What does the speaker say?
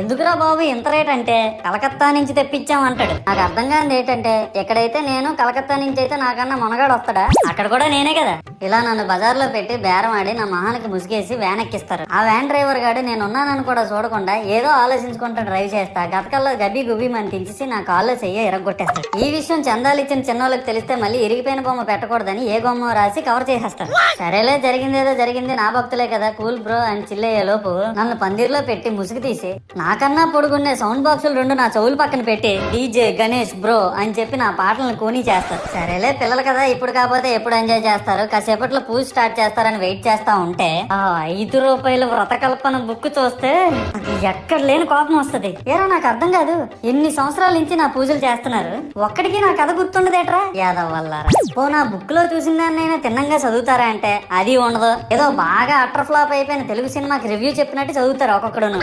ఎందుకురా బాబు ఇంత రేట్ అంటే కలకత్తా నుంచి తెప్పించాం అంటాడు. నాకు అర్థం కానిది ఏంటంటే ఎక్కడైతే నేను కలకత్తా నుంచి అయితే నాకన్నా మునగాడు వస్తాడా, అక్కడ కూడా నేనే కదా. ఇలా నన్ను బజార్లో పెట్టి బేరం ఆడి నా మొహానికి ముసుగేసి వ్యాన్ ఎక్కిస్తారు. ఆ వ్యాన్ డ్రైవర్ గాడు నేను ఉన్నానని కూడా చూడకుండా ఏదో ఆలోచించుకుంటా డ్రైవ్ చేస్తా. గతకల్లో గబి గుబి అని తెంచేసి నా కాల్లో చెయ్యి ఇరగొట్టేస్తాడు. ఈ విషయం చందాలు ఇచ్చిన చిన్నోళ్ళకి తెలిస్తే మళ్ళీ ఇరిగిపోయిన బొమ్మ పెట్టకూడదని ఏ బొమ్మ రాసి కవర్ చేసేస్తాడు. సరేలే జరిగిందేదో జరిగింది, నా భక్తులే కదా, కూల్ బ్రో అని చిల్లయ్యే లోపు నన్ను పందిర్లో పెట్టి ముసుగు తీసి నాకన్నా పొడుగున్నే సౌండ్ బాక్సులు 2 నా చెవులు పక్కన పెట్టి డీజే గణేష్ బ్రో అని చెప్పి నా పాటలను కూనీ చేస్తారు. సరేలే పిల్లలు కదా, ఇప్పుడు కాకపోతే ఎప్పుడు ఎంజాయ్ చేస్తారు, కాసేపట్లో పూజ స్టార్ట్ చేస్తారని వెయిట్ చేస్తా ఉంటే ఆ 5 రూపాయల వ్రతకల్పన బుక్ చూస్తే ఎక్కడ లేని కోపం వస్తుంది. ఏరా నాకు అర్థం కాదు, ఎన్ని సంవత్సరాల నుంచి నా పూజలు చేస్తున్నారు, ఒక్కడికి నా కథ గుర్తుండదేట్రా యాదవ్ వల్లారా. ఓ నా బుక్ లో చూసిన దాన్నైనా తిన్నంగా చదువుతారా అంటే అది ఉండదు. ఏదో బాగా అటర్ ఫ్లాప్ అయిపోయిన తెలుగు సినిమాకి రివ్యూ చెప్పినట్టు చదువుతారు ఒక్కొక్కడును.